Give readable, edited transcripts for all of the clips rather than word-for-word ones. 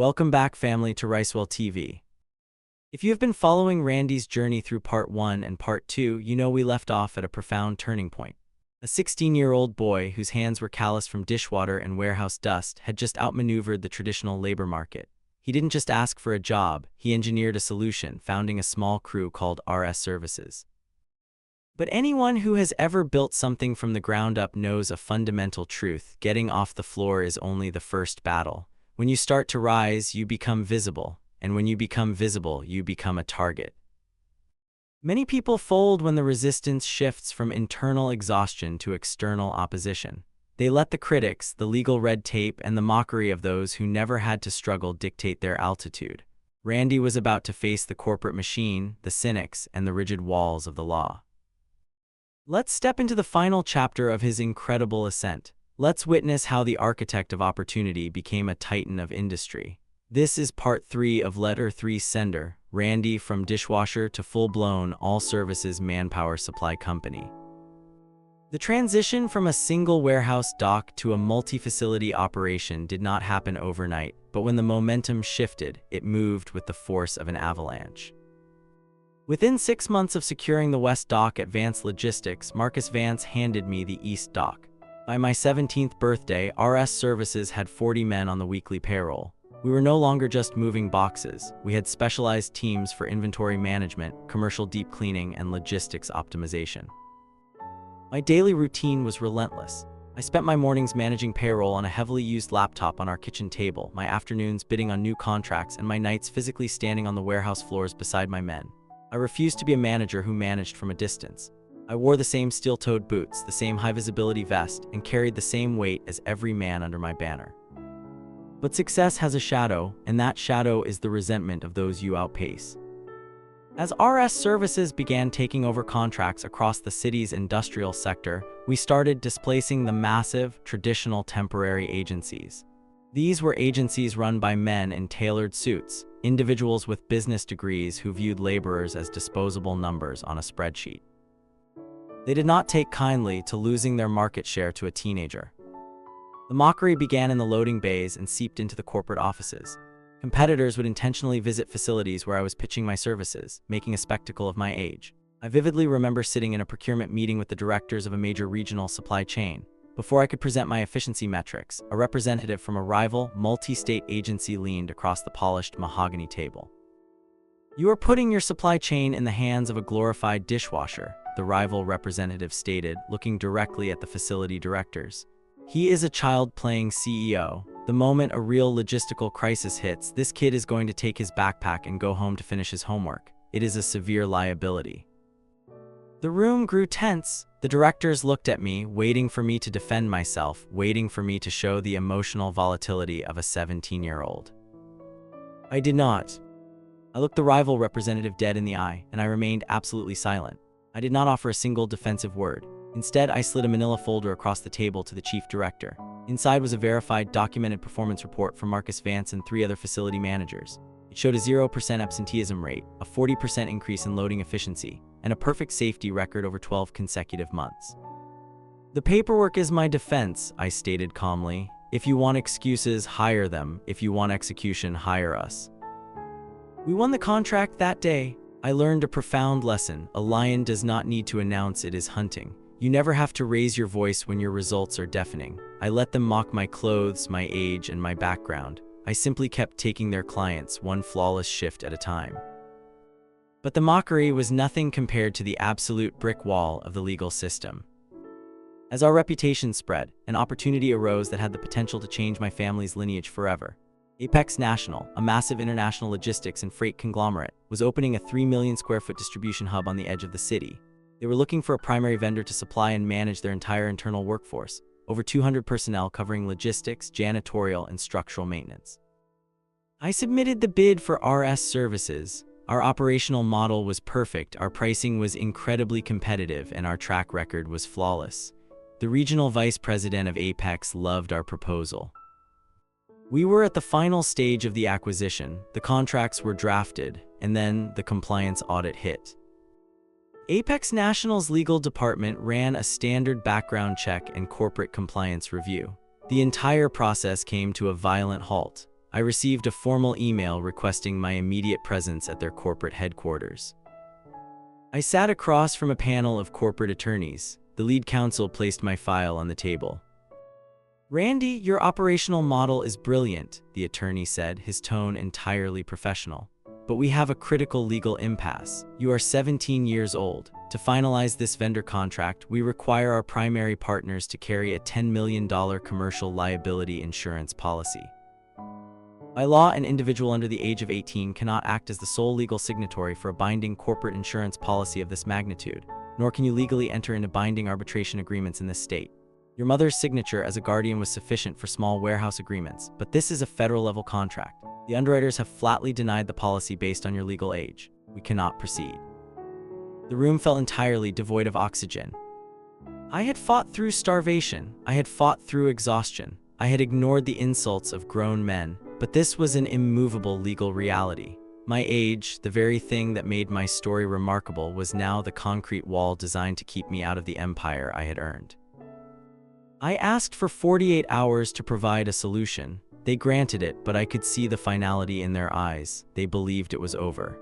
Welcome back, family, to Ricewell TV. If you have been following Randy's journey through Part 1 and Part 2, you know we left off at a profound turning point. A 16-year-old boy whose hands were calloused from dishwater and warehouse dust had just outmaneuvered the traditional labor market. He didn't just ask for a job, he engineered a solution, founding a small crew called RS Services. But anyone who has ever built something from the ground up knows a fundamental truth: getting off the floor is only the first battle. When you start to rise, you become visible, and when you become visible, you become a target. Many people fold when the resistance shifts from internal exhaustion to external opposition. They let the critics, the legal red tape, and the mockery of those who never had to struggle dictate their altitude. Randy was about to face the corporate machine, the cynics, and the rigid walls of the law. Let's step into the final chapter of his incredible ascent. Let's witness how the architect of opportunity became a titan of industry. This is Part 3 of Letter 3 Sender, Randy from dishwasher to full-blown all-services manpower supply company. The transition from a single warehouse dock to a multi-facility operation did not happen overnight, but when the momentum shifted, it moved with the force of an avalanche. Within 6 months of securing the West Dock at Vance Logistics, Marcus Vance handed me the East Dock. By my 17th birthday, RS Services had 40 men on the weekly payroll. We were no longer just moving boxes. We had specialized teams for inventory management, commercial deep cleaning, and logistics optimization. My daily routine was relentless. I spent my mornings managing payroll on a heavily used laptop on our kitchen table, my afternoons bidding on new contracts, and my nights physically standing on the warehouse floors beside my men. I refused to be a manager who managed from a distance. I wore the same steel-toed boots, the same high-visibility vest, and carried the same weight as every man under my banner. But success has a shadow, and that shadow is the resentment of those you outpace. As RS Services began taking over contracts across the city's industrial sector, we started displacing the massive, traditional temporary agencies. These were agencies run by men in tailored suits, individuals with business degrees who viewed laborers as disposable numbers on a spreadsheet. They did not take kindly to losing their market share to a teenager. The mockery began in the loading bays and seeped into the corporate offices. Competitors would intentionally visit facilities where I was pitching my services, making a spectacle of my age. I vividly remember sitting in a procurement meeting with the directors of a major regional supply chain. Before I could present my efficiency metrics, a representative from a rival, multi-state agency leaned across the polished mahogany table. "You are putting your supply chain in the hands of a glorified dishwasher," the rival representative stated, looking directly at the facility directors. "He is a child playing CEO. The moment a real logistical crisis hits, this kid is going to take his backpack and go home to finish his homework. It is a severe liability." The room grew tense. The directors looked at me, waiting for me to defend myself, waiting for me to show the emotional volatility of a 17-year-old. I did not. I looked the rival representative dead in the eye, and I remained absolutely silent. I did not offer a single defensive word. Instead, I slid a manila folder across the table to the chief director. Inside was a verified, documented performance report from Marcus Vance and 3 other facility managers. It showed a 0% absenteeism rate, a 40% increase in loading efficiency, and a perfect safety record over 12 consecutive months. "The paperwork is my defense," I stated calmly. "If you want excuses, hire them. If you want execution, hire us." We won the contract that day. I learned a profound lesson. A lion does not need to announce it is hunting. You never have to raise your voice when your results are deafening. I let them mock my clothes, my age, and my background. I simply kept taking their clients, one flawless shift at a time. But the mockery was nothing compared to the absolute brick wall of the legal system. As our reputation spread, an opportunity arose that had the potential to change my family's lineage forever. Apex National, a massive international logistics and freight conglomerate, was opening a 3 million square foot distribution hub on the edge of the city. They were looking for a primary vendor to supply and manage their entire internal workforce, over 200 personnel covering logistics, janitorial, and structural maintenance. I submitted the bid for RS Services. Our operational model was perfect, our pricing was incredibly competitive, and our track record was flawless. The regional vice president of Apex loved our proposal. We were at the final stage of the acquisition, the contracts were drafted, and then the compliance audit hit. Apex National's legal department ran a standard background check and corporate compliance review. The entire process came to a violent halt. I received a formal email requesting my immediate presence at their corporate headquarters. I sat across from a panel of corporate attorneys. The lead counsel placed my file on the table. "Randy, your operational model is brilliant," the attorney said, his tone entirely professional. "But we have a critical legal impasse. You are 17 years old. To finalize this vendor contract, we require our primary partners to carry a $10 million commercial liability insurance policy. By law, an individual under the age of 18 cannot act as the sole legal signatory for a binding corporate insurance policy of this magnitude, nor can you legally enter into binding arbitration agreements in this state. Your mother's signature as a guardian was sufficient for small warehouse agreements, but this is a federal-level contract. The underwriters have flatly denied the policy based on your legal age. We cannot proceed." The room felt entirely devoid of oxygen. I had fought through starvation. I had fought through exhaustion. I had ignored the insults of grown men, but this was an immovable legal reality. My age, the very thing that made my story remarkable, was now the concrete wall designed to keep me out of the empire I had earned. I asked for 48 hours to provide a solution. They granted it, but I could see the finality in their eyes. They believed it was over.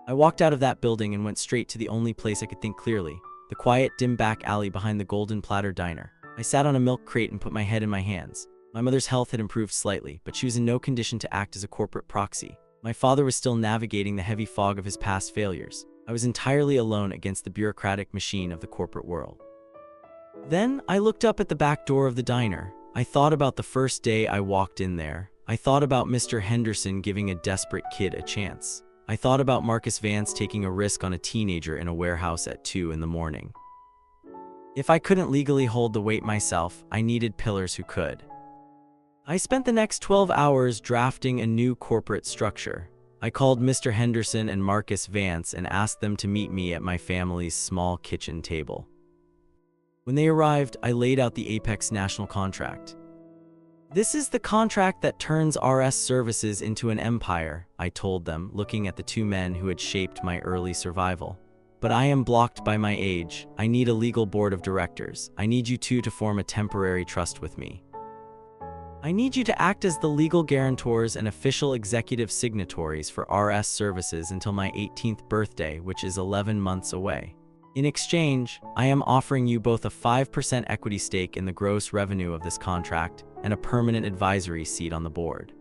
I walked out of that building and went straight to the only place I could think clearly, the quiet, dim back alley behind the Golden Platter Diner. I sat on a milk crate and put my head in my hands. My mother's health had improved slightly, but she was in no condition to act as a corporate proxy. My father was still navigating the heavy fog of his past failures. I was entirely alone against the bureaucratic machine of the corporate world. Then I looked up at the back door of the diner. I thought about the first day I walked in there. I thought about Mr. Henderson giving a desperate kid a chance. I thought about Marcus Vance taking a risk on a teenager in a warehouse at 2 in the morning. If I couldn't legally hold the weight myself, I needed pillars who could. I spent the next 12 hours drafting a new corporate structure. I called Mr. Henderson and Marcus Vance and asked them to meet me at my family's small kitchen table. When they arrived, I laid out the Apex National contract. "This is the contract that turns RS Services into an empire," I told them, looking at the two men who had shaped my early survival. "But I am blocked by my age. I need a legal board of directors. I need you two to form a temporary trust with me. I need you to act as the legal guarantors and official executive signatories for RS Services until my 18th birthday, which is 11 months away. In exchange, I am offering you both a 5% equity stake in the gross revenue of this contract and a permanent advisory seat on the board."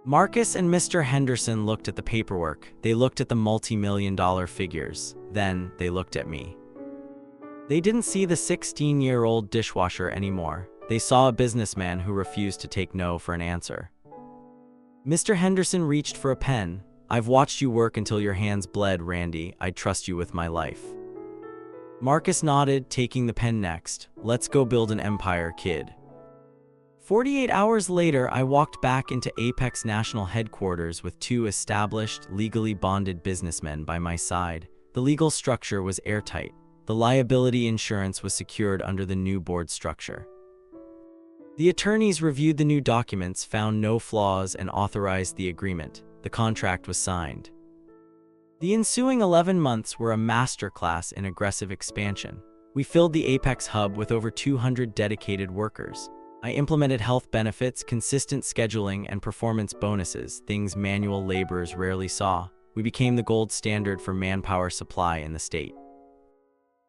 Marcus and Mr. Henderson looked at the paperwork. They looked at the multi-million-dollar figures. Then they looked at me. They didn't see the 16-year-old dishwasher anymore. They saw a businessman who refused to take no for an answer. Mr. Henderson reached for a pen. "I've watched you work until your hands bled, Randy. I'd trust you with my life." Marcus nodded, taking the pen next. "Let's go build an empire, kid." 48 hours later, I walked back into Apex National headquarters with two established, legally bonded businessmen by my side. The legal structure was airtight. The liability insurance was secured under the new board structure. The attorneys reviewed the new documents, found no flaws, and authorized the agreement. The contract was signed. The ensuing 11 months were a masterclass in aggressive expansion. We filled the Apex hub with over 200 dedicated workers. I implemented health benefits, consistent scheduling, and performance bonuses, things manual laborers rarely saw. We became the gold standard for manpower supply in the state.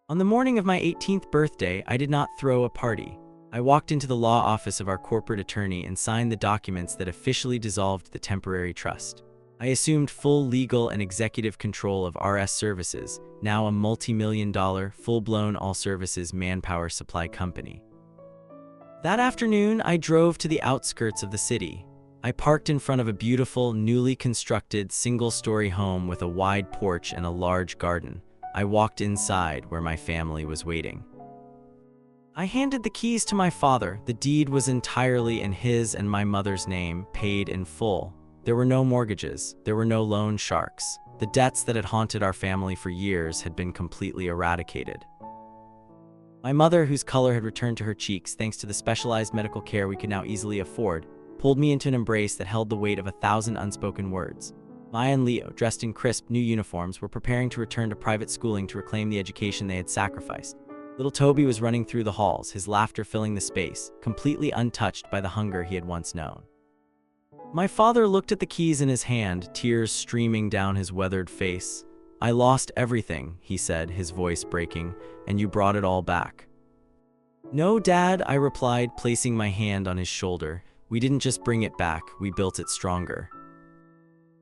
On the morning of my 18th birthday, I did not throw a party. I walked into the law office of our corporate attorney and signed the documents that officially dissolved the temporary trust. I assumed full legal and executive control of RS Services, now a multi-million-dollar, full-blown all-services manpower supply company. That afternoon, I drove to the outskirts of the city. I parked in front of a beautiful, newly constructed, single-story home with a wide porch and a large garden. I walked inside where my family was waiting. I handed the keys to my father. The deed was entirely in his and my mother's name, paid in full. There were no mortgages. There were no loan sharks. The debts that had haunted our family for years had been completely eradicated. My mother, whose color had returned to her cheeks thanks to the specialized medical care we could now easily afford, pulled me into an embrace that held the weight of 1,000 unspoken words. Maya and Leo, dressed in crisp, new uniforms, were preparing to return to private schooling to reclaim the education they had sacrificed. Little Toby was running through the halls, his laughter filling the space, completely untouched by the hunger he had once known. My father looked at the keys in his hand, tears streaming down his weathered face. "I lost everything," he said, his voice breaking, "and you brought it all back." "No, Dad," I replied, placing my hand on his shoulder. "We didn't just bring it back, we built it stronger."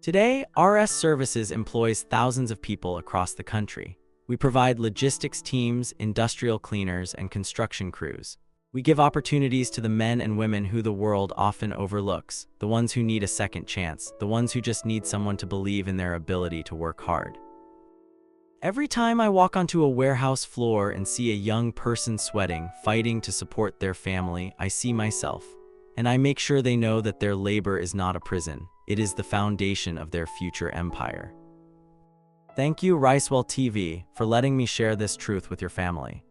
Today, RS Services employs thousands of people across the country. We provide logistics teams, industrial cleaners, and construction crews. We give opportunities to the men and women who the world often overlooks, the ones who need a second chance, the ones who just need someone to believe in their ability to work hard. Every time I walk onto a warehouse floor and see a young person sweating, fighting to support their family, I see myself. And I make sure they know that their labor is not a prison. It is the foundation of their future empire. Thank you, Ricewell TV, for letting me share this truth with your family.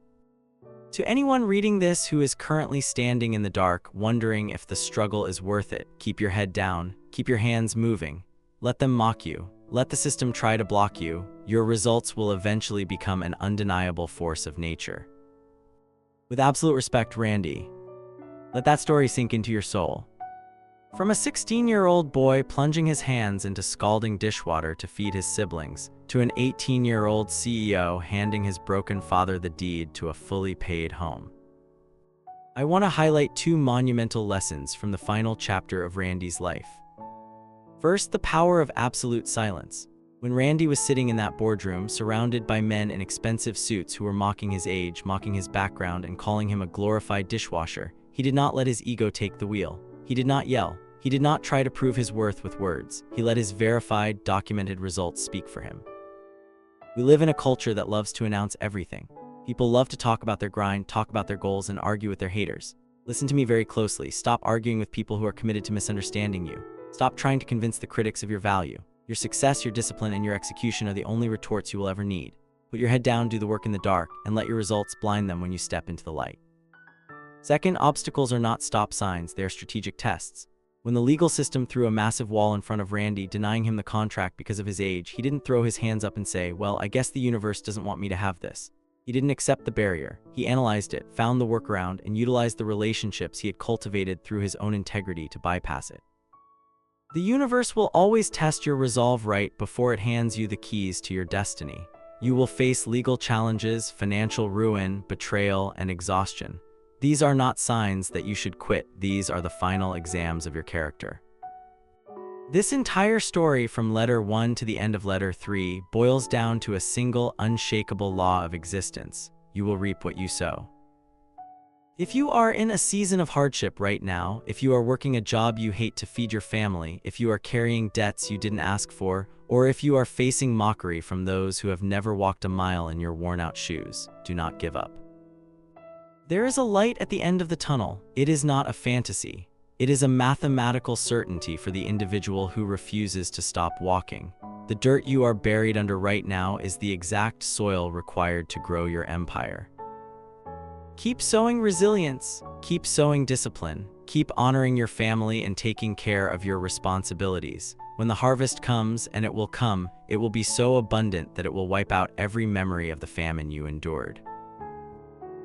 To anyone reading this who is currently standing in the dark, wondering if the struggle is worth it, keep your head down, keep your hands moving. Let them mock you. Let the system try to block you. Your results will eventually become an undeniable force of nature. With absolute respect, Randy. Let that story sink into your soul. From a 16-year-old boy plunging his hands into scalding dishwater to feed his siblings, to an 18-year-old CEO handing his broken father the deed to a fully paid home. I want to highlight two monumental lessons from the final chapter of Randy's life. First, the power of absolute silence. When Randy was sitting in that boardroom, surrounded by men in expensive suits who were mocking his age, mocking his background, and calling him a glorified dishwasher, he did not let his ego take the wheel. He did not yell. He did not try to prove his worth with words. He let his verified, documented results speak for him. We live in a culture that loves to announce everything. People love to talk about their grind, talk about their goals, and argue with their haters. Listen to me very closely. Stop arguing with people who are committed to misunderstanding you. Stop trying to convince the critics of your value. Your success, your discipline, and your execution are the only retorts you will ever need. Put your head down, do the work in the dark, and let your results blind them when you step into the light. Second, obstacles are not stop signs, they are strategic tests. When the legal system threw a massive wall in front of Randy, denying him the contract because of his age, he didn't throw his hands up and say, "Well, I guess the universe doesn't want me to have this." He didn't accept the barrier. He analyzed it, found the workaround, and utilized the relationships he had cultivated through his own integrity to bypass it. The universe will always test your resolve right before it hands you the keys to your destiny. You will face legal challenges, financial ruin, betrayal, and exhaustion. These are not signs that you should quit. These are the final exams of your character. This entire story, from letter 1 to the end of letter 3, boils down to a single, unshakable law of existence. You will reap what you sow. If you are in a season of hardship right now, if you are working a job you hate to feed your family, if you are carrying debts you didn't ask for, or if you are facing mockery from those who have never walked a mile in your worn-out shoes, do not give up. There is a light at the end of the tunnel. It is not a fantasy. It is a mathematical certainty for the individual who refuses to stop walking. The dirt you are buried under right now is the exact soil required to grow your empire. Keep sowing resilience. Keep sowing discipline. Keep honoring your family and taking care of your responsibilities. When the harvest comes, and it will be so abundant that it will wipe out every memory of the famine you endured.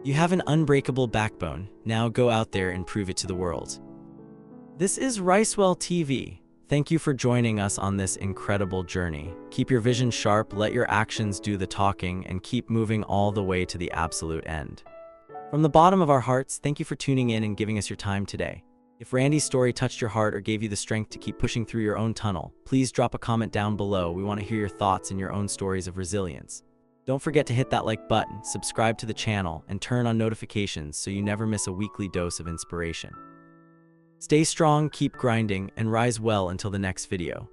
You have an unbreakable backbone. Now go out there and prove it to the world. This is Ricewell TV. Thank you for joining us on this incredible journey. Keep your vision sharp, let your actions do the talking, and keep moving all the way to the absolute end. From the bottom of our hearts, thank you for tuning in and giving us your time today. If Randy's story touched your heart or gave you the strength to keep pushing through your own tunnel, please drop a comment down below. We want to hear your thoughts and your own stories of resilience. Don't forget to hit that like button, subscribe to the channel, and turn on notifications so you never miss a weekly dose of inspiration. Stay strong, keep grinding, and rise well until the next video.